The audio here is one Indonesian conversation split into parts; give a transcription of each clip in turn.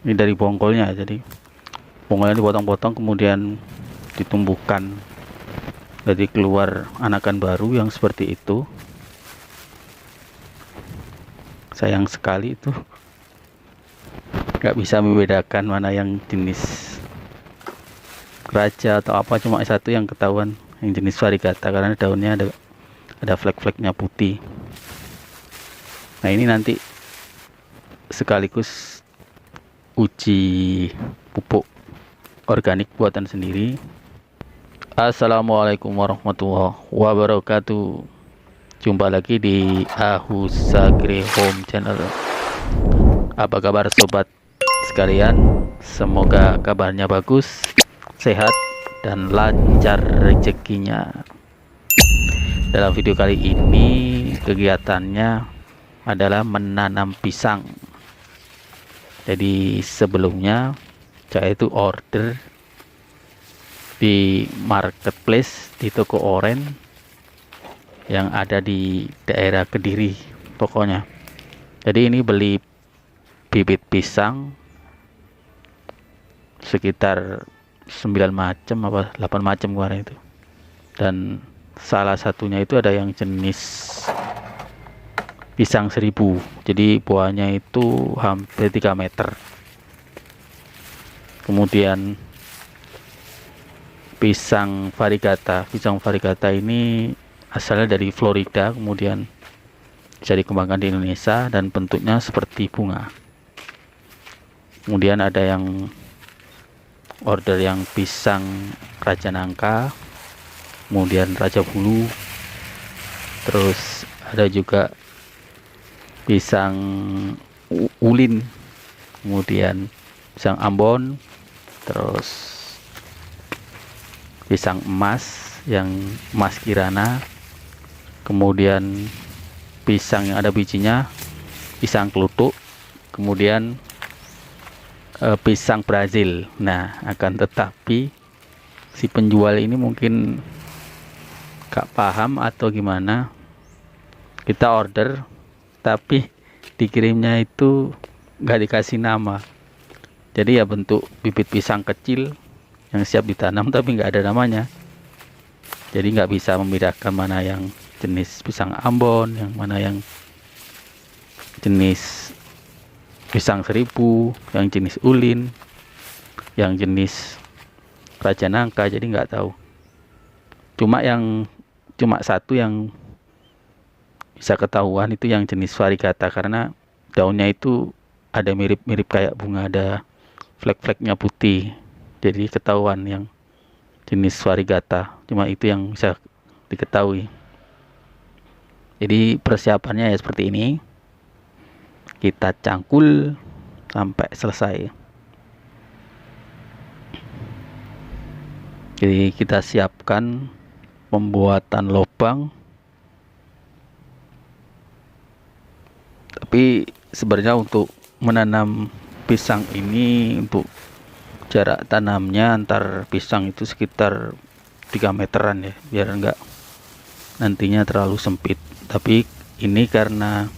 Ini dari bongkolnya, jadi bongkolnya dipotong-potong kemudian ditumbuhkan, jadi keluar anakan baru yang seperti itu. Sayang sekali itu nggak bisa membedakan mana yang jenis raja atau apa, cuma satu yang ketahuan yang jenis varigata karena daunnya ada flek-fleknya putih. Nah, ini nanti sekaligus uji pupuk organik buatan sendiri. Assalamualaikum warahmatullahi wabarakatuh. Jumpa lagi di Ahusagri Home Channel. Apa kabar sobat sekalian? Semoga kabarnya bagus, sehat, dan lancar rezekinya. Dalam video kali ini kegiatannya adalah menanam pisang. Jadi sebelumnya saya itu order di marketplace di toko oren yang ada di daerah Kediri tokonya. Jadi ini beli bibit pisang sekitar 9 macam apa 8 macam kemarin itu. Dan salah satunya itu ada yang jenis pisang 1000. Jadi buahnya itu hampir 3 meter. Kemudian pisang varigata ini asalnya dari Florida, kemudian bisa dikembangkan di Indonesia dan bentuknya seperti bunga. Kemudian ada yang order yang pisang Raja Nangka, kemudian Raja Bulu, terus ada juga pisang ulin, kemudian pisang Ambon, terus pisang emas yang emas Kirana, kemudian pisang yang ada bijinya pisang kelutuk, kemudian pisang Brazil. Nah, akan tetapi si penjual ini mungkin gak paham atau gimana, kita order tapi dikirimnya itu gak dikasih nama. Jadi ya bentuk bibit pisang kecil yang siap ditanam tapi nggak ada namanya. Jadi nggak bisa membedakan mana yang jenis pisang Ambon, yang mana yang jenis pisang 1000, yang jenis ulin, yang jenis Raja Nangka. Jadi nggak tahu. Cuma satu yang bisa ketahuan itu yang jenis varigata karena daunnya itu ada mirip-mirip kayak bunga, ada flek-fleknya putih. Jadi ketahuan yang jenis varigata, cuma itu yang bisa diketahui. Jadi persiapannya ya seperti ini, kita cangkul sampai selesai. Jadi kita siapkan pembuatan lubang, tapi sebenarnya untuk menanam pisang ini, untuk jarak tanamnya antar pisang itu sekitar 3 meteran ya, biar enggak nantinya terlalu sempit. Tapi ini karena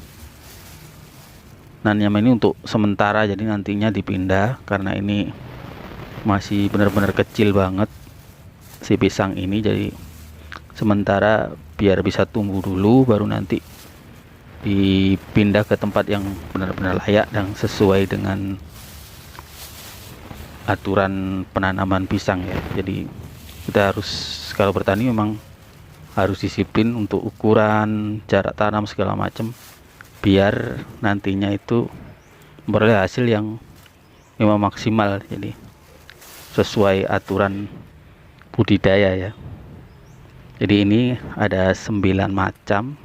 nanam ini untuk sementara, jadi nantinya dipindah karena ini masih benar-benar kecil banget si pisang ini. Jadi sementara biar bisa tumbuh dulu, baru nanti dipindah ke tempat yang benar-benar layak dan sesuai dengan aturan penanaman pisang ya. Jadi kita harus, kalau bertani memang harus disiplin untuk ukuran, jarak tanam segala macam, biar nantinya itu memperoleh hasil yang memang maksimal. Jadi sesuai aturan budidaya ya. Jadi ini ada 9 macam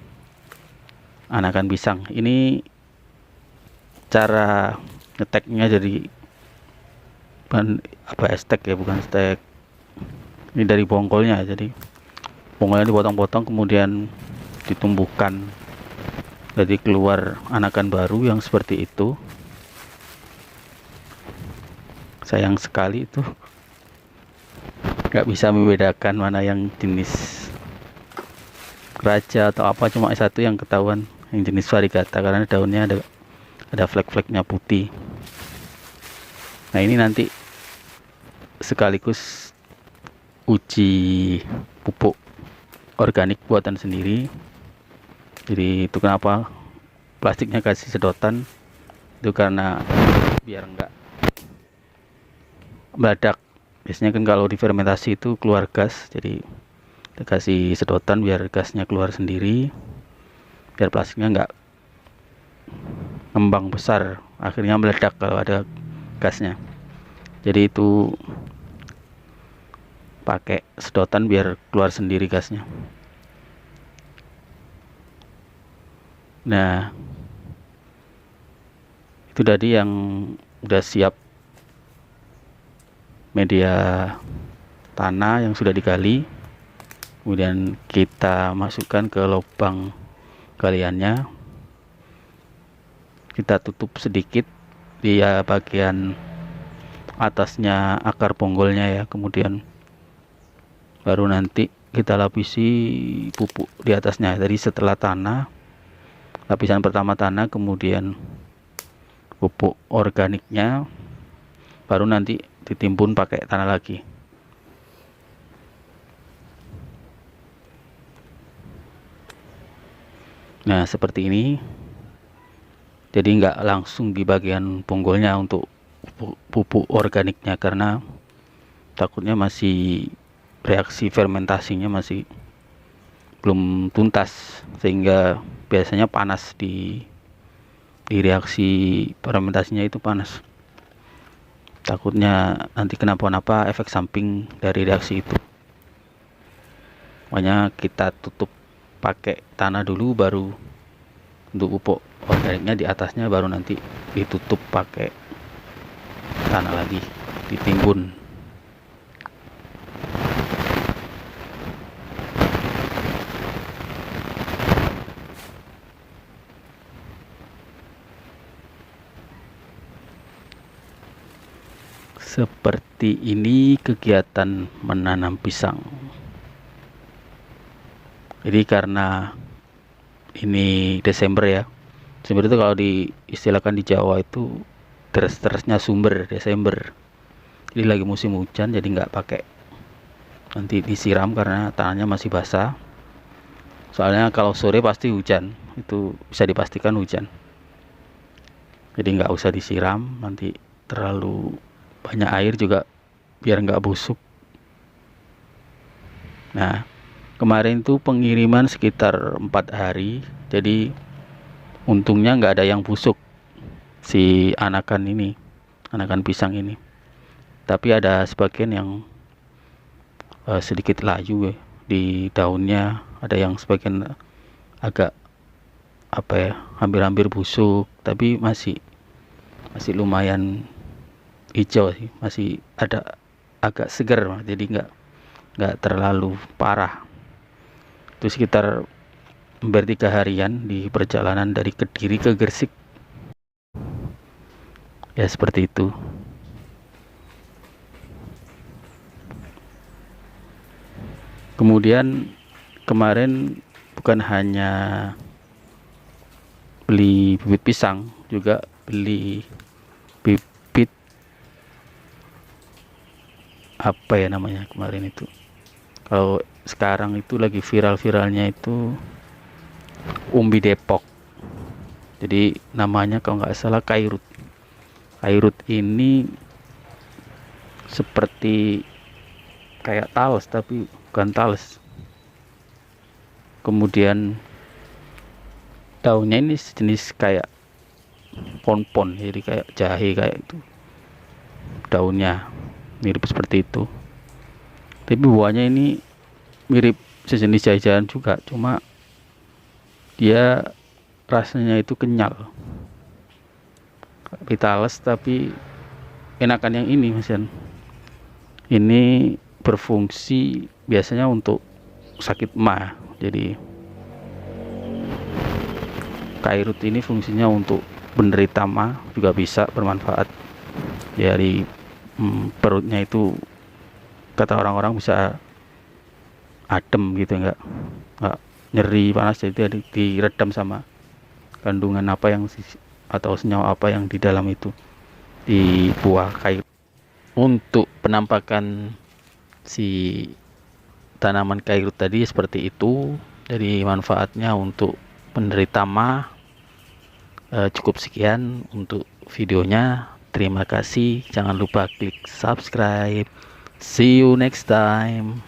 anakan pisang. Ini cara ngeteknya, jadi stek ya, bukan stek. Ini dari bongkolnya, jadi bongkolnya dipotong-potong kemudian ditumbuhkan, jadi keluar anakan baru yang seperti itu. Sayang sekali itu nggak bisa membedakan mana yang jenis raja atau apa, cuma satu yang ketahuan yang jenis varigata karena daunnya ada flek-fleknya putih. Nah, ini nanti sekaligus uji pupuk organik buatan sendiri. Jadi itu kenapa plastiknya kasih sedotan, itu karena biar enggak meledak. Biasanya kan kalau difermentasi itu keluar gas, jadi kita kasih sedotan biar gasnya keluar sendiri, biar plastiknya enggak ngembang besar, akhirnya meledak kalau ada gasnya. Jadi itu pakai sedotan biar keluar sendiri gasnya. Nah, itu tadi yang udah siap media tanah yang sudah digali, kemudian kita masukkan ke lubang galiannya, kita tutup sedikit di bagian atasnya akar bonggolnya ya, kemudian baru nanti kita lapisi pupuk di atasnya. Jadi setelah tanah, lapisan pertama tanah, kemudian pupuk organiknya, baru nanti ditimbun pakai tanah lagi. Nah, seperti ini. Jadi nggak langsung di bagian bonggolnya untuk pupuk organiknya, karena takutnya masih reaksi fermentasinya masih belum tuntas, sehingga biasanya panas di reaksi fermentasinya itu panas. Takutnya nanti kenapa-napa efek samping dari reaksi itu. Makanya kita tutup pakai tanah dulu, baru untuk pupuk organiknya di atasnya, baru nanti ditutup pakai tanah lagi, ditimbun. Seperti ini kegiatan menanam pisang. Jadi karena ini Desember ya, Desember itu kalau diistilahkan di Jawa itu deres-deresnya sumber Desember. Jadi lagi musim hujan, jadi nggak pakai nanti disiram karena tanahnya masih basah. Soalnya kalau sore pasti hujan, itu bisa dipastikan hujan. Jadi nggak usah disiram, nanti terlalu banyak air juga biar nggak busuk. Nah, kemarin tuh pengiriman sekitar 4 hari, jadi untungnya nggak ada yang busuk si anakan pisang ini. Tapi ada sebagian yang sedikit layu ya, di daunnya ada yang sebagian agak hampir-hampir busuk, tapi masih lumayan hijau sih, masih ada agak segar, jadi nggak terlalu parah. Itu sekitar hampir 3 harian di perjalanan dari Kediri ke Gresik ya, seperti itu. Kemudian kemarin bukan hanya beli bibit pisang, juga beli bibit apa ya namanya kemarin itu, kalau sekarang itu lagi viral-viralnya itu umbi Depok. Jadi namanya kalau nggak salah kairut. Kairut ini seperti kayak talas tapi bukan talas. Kemudian daunnya ini sejenis kayak pon-pon, jadi kayak jahe kayak itu. Daunnya mirip seperti itu. Tapi buahnya ini mirip sejenis jahe-jahean juga, cuma dia rasanya itu kenyal. Vitales, tapi enakan yang ini Mas Yan. Ini berfungsi biasanya untuk sakit emah. Jadi kairut ini fungsinya untuk penderita emah juga bisa bermanfaat. Dari perutnya itu kata orang-orang bisa adem gitu, nggak nyeri panas, jadi diredam sama kandungan apa yang atau senyawa apa yang di dalam itu. di buah kayu. Untuk penampakan si tanaman kayu tadi seperti itu. Jadi manfaatnya untuk penderita MA. Cukup sekian untuk videonya. Terima kasih. Jangan lupa klik subscribe. See you next time.